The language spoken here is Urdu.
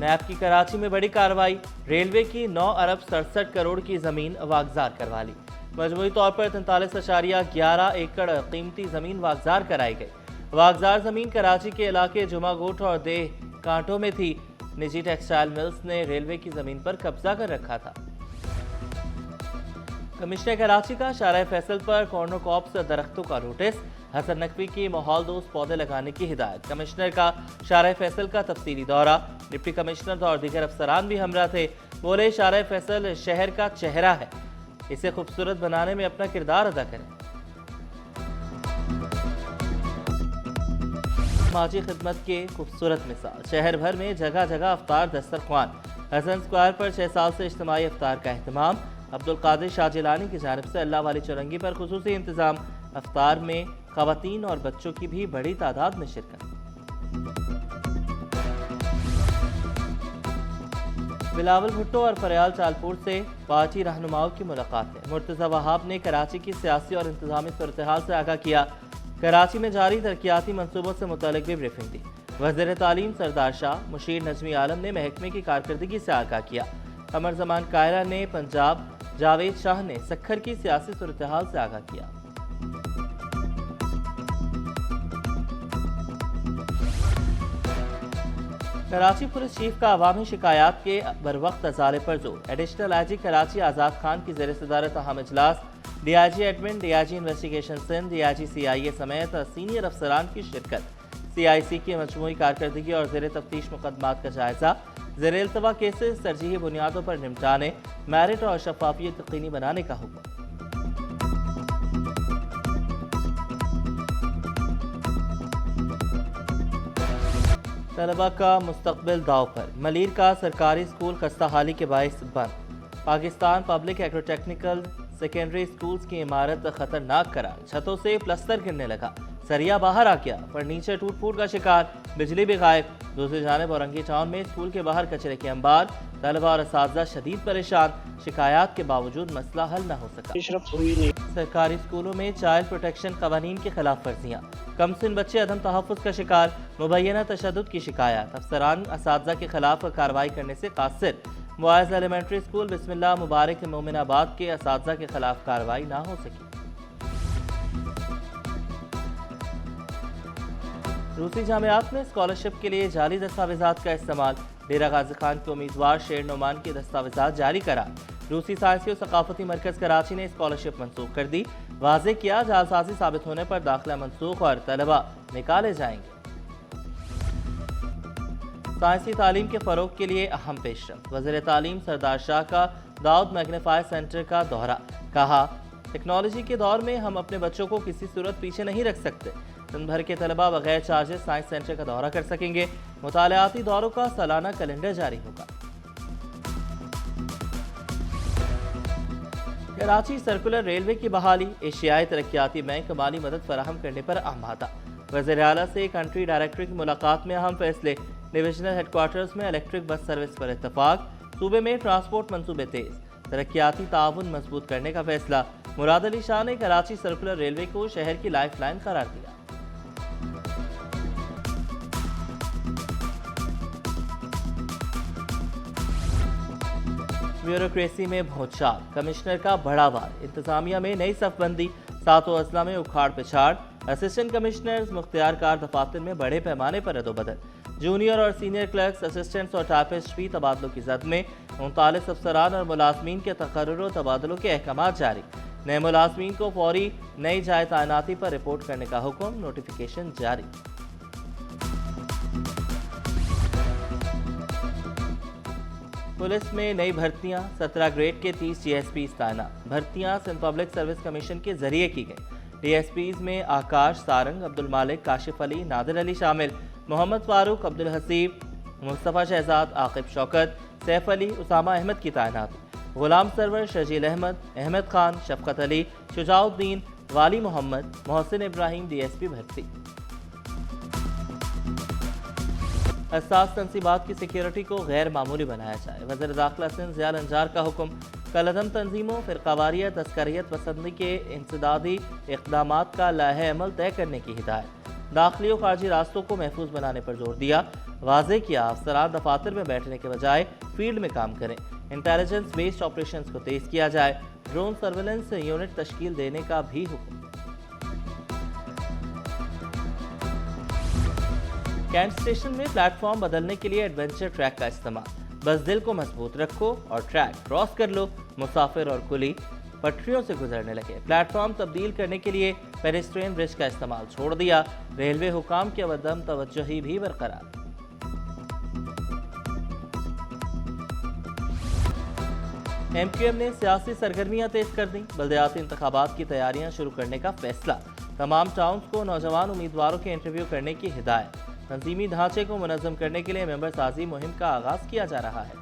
نیب کی کراچی میں بڑی کارروائی، ریلوے کی 9 ارب 67 کروڑ کی زمین واگزار کروا لی۔ مجموعی طور پر 43.11 ایکڑ قیمتی زمین واگزار کرائی گئی۔ واگزار زمین کراچی کے علاقے جمعہ گوٹ اور دیہ کانٹوں میں تھی۔ نجی ٹیکسٹائل ملز نے ریلوے کی زمین پر قبضہ کر رکھا تھا۔ کمشنر کراچی کا شارع فیصل پر کارنوکاپس درختوں کا نوٹس، حسن نقوی کی ماحول دوست پودے لگانے کی ہدایت۔ کمشنر کا شارع فیصل کا تفصیلی دورہ، ڈپٹی کمشنر اور دیگر افسران بھی ہمراہ تھے۔ بولے شارع فیصل شہر کا چہرہ ہے، اسے خوبصورت بنانے میں اپنا کردار ادا کریں۔ سماجی خدمت کے خوبصورت مثال، شہر بھر میں جگہ جگہ افطار دسترخوان۔ حسن اسکوائر پر 6 سال سے اجتماعی افطار کا اہتمام۔ عبدالقادر شاہ جیلانی کی جانب سے اللہ والی چورنگی پر خصوصی انتظام۔ افطار میں خواتین اور بچوں کی بھی بڑی تعداد میں شرکت۔ بلاول بھٹو اور فریال چالپور سے پارٹی رہنماؤں کی ملاقاتیں۔ مرتضی وہاب نے کراچی کی سیاسی اور انتظامی صورتحال سے آگاہ کیا۔ کراچی میں جاری ترقیاتی منصوبوں سے متعلق بھی بریفنگ دی۔ وزیر تعلیم سردار شاہ، مشیر نجمی عالم نے محکمے کی کارکردگی سے آگاہ کیا۔ قمر زمان قائرہ نے پنجاب، جاوید شاہ نے سکھر کی سیاسی صورتحال سے آگاہ کیا۔ کراچی پولیس چیف کا عوامی شکایات کے بروقت ازالے پر زور۔ Additional I G Karachi Azad Khan کی زیر صدارت اہم اجلاس، D I G admin, D I G investigation Sindh, D I G C I A سمیت سینئر افسران کی شرکت۔ سی آئی سی کی مجموعی کارکردگی اور زیر تفتیش مقدمات کا جائزہ، زیر التوا کیسز ترجیحی بنیادوں پر نمٹانے، میرٹ اور شفافیت یقینی بنانے کا حکم۔ طلبہ کا مستقبل داؤ پر، ملیر کا سرکاری اسکول خستہ حالی کے باعث بند۔ Pakistan public agro technical secondary schools کی عمارت خطرناک قرار، چھتوں سے پلستر گرنے لگا، سریا باہر آ گیا، فرنیچر ٹوٹ پھوٹ کا شکار، بجلی بھی غائب۔ دوسری جانب اورنگی ٹاؤن میں اسکول کے باہر کچرے کے انبار، طلبہ اور اساتذہ شدید پریشان، شکایات کے باوجود مسئلہ حل نہ ہو سکا۔ سرکاری اسکولوں میں چائلڈ پروٹیکشن قوانین کی خلاف ورزیاں، کم سن بچے عدم تحفظ کا شکار، مبینہ تشدد کی شکایات، افسران اساتذہ کے خلاف کارروائی کرنے سے قاصر۔ معاذ ایلیمنٹری اسکول بسم اللہ مبارک مومن آباد کے اساتذہ کے خلاف کارروائی نہ ہو سکی۔ روسی جامعات میں اسکالرشپ کے لیے جعلی دستاویزات کا استعمال، ڈیرہ غازی خان کے امیدوار شیر نعمان کی دستاویزات جاری کرا۔ روسی سائنسی و ثقافتی مرکز کراچی نے اسکالرشپ منسوخ کر دی، واضح کیا جعلسازی ثابت ہونے پر داخلہ منسوخ اور طلبہ نکالے جائیں گے۔ سائنسی تعلیم کے فروغ کے لیے اہم پیش رفت، وزیر تعلیم سردار شاہ کا داؤد میگنیفائی سینٹر کا دورہ، کہا ٹیکنالوجی کے دور میں ہم اپنے بچوں کو کسی صورت پیچھے نہیں رکھ سکتے۔ سندھ بھر کے طلبہ بغیر چارجز سائنس سینٹر کا دورہ کر سکیں گے، مطالعاتی دوروں کا سالانہ کیلنڈر جاری ہوگا۔ کراچی سرکولر ریلوے کی بحالی، ایشیائی ترقیاتی بینک مالی مدد فراہم کرنے پر آمادہ، وزیر اعلیٰ سے کنٹری ڈائریکٹر کی ملاقات میں اہم فیصلے، ڈویژنل ہیڈ کوارٹرز میں الیکٹرک بس سروس پر اتفاق، صوبے میں ٹرانسپورٹ منصوبے تیز، ترقیاتی تعاون مضبوط کرنے کا فیصلہ۔ مراد علی شاہ نے کراچی سرکولر ریلوے کو شہر کی لائف لائن قرار دیا۔ بیوروکریسی میں بھونچال، کمشنر کا بڑا وار، انتظامیہ میں نئی صف بندی، 7 اضلاع میں اکھاڑ پچھاڑ، اسسٹنٹ کمشنرز مختار کار دفاتر میں بڑے پیمانے پر رد و بدل، جونیئر اور سینئر کلرکس، اسسٹنٹس اور ٹائپسٹ بھی تبادلوں کی زد میں، 39 افسران اور ملازمین کے تقرر و تبادلوں کے احکامات جاری، نئے ملازمین کو فوری نئی جائے تعیناتی پر رپورٹ کرنے کا حکم، نوٹیفیکیشن جاری۔ پولیس میں نئی بھرتیاں، 17 گریڈ کے 30 جی ایس پیز تعینات، بھرتیاں سندھ پبلک سروس کمیشن کے ذریعے کی گئی۔ ڈی ایس پیز میں آکاش سارنگ، عبد المالک، کاشف علی، نادر علی شامل، محمد فاروق، عبد الحسیب، مصطفیٰ شہزاد، عاقب شوکت، سیف علی، اسامہ احمد کی تعینات، غلام سرور، شجیل احمد خان، شفقت علی، شجاع الدین، والی محمد، محسن ابراہیم ڈی ایس پی بھرتی۔ حساس تنصیبات کی سیکیورٹی کو غیر معمولی بنایا جائے، وزیر داخلہ سندھ ضیاء الانجار کا حکم، کالعدم تنظیموں، فرقہ واریت، عسکریت پسندی کے انسدادی اقدامات کا لائحہ عمل طے کرنے کی ہدایت، داخلی و خارجی راستوں کو محفوظ بنانے پر زور دیا۔ واضح کیا افسران دفاتر میں بیٹھنے کے بجائے فیلڈ میں کام کریں۔ انٹیلیجنس بیسڈ آپریشنز کو تیز کیا جائے۔ ڈرون سرویلنس یونٹ تشکیل دینے کا بھی حکم۔ کینٹ اسٹیشن میں پلیٹ فارم بدلنے کے لیے ایڈونچر ٹریک کا استعمال۔ بس دل کو مضبوط رکھو اور ٹریک کراس کر لو۔ مسافر اور کلی پٹریوں سے گزرنے لگے۔ پلیٹ فارم تبدیل کرنے کے لیے پیڈسٹرین برج کا استعمال چھوڑ دیا۔ ریلوے حکام کی عدم توجہی بھی برقرار۔ ایم کیو ایم نے سیاسی سرگرمیاں تیز کر دیں۔ بلدیاتی انتخابات کی تیاریاں شروع کرنے کا فیصلہ۔ تمام ٹاؤنز کو نوجوان امیدواروں کے انٹرویو کرنے کی ہدایت۔ تنظیمی ڈھانچے کو منظم کرنے کے لیے ممبر سازی مہم کا آغاز کیا جا رہا ہے۔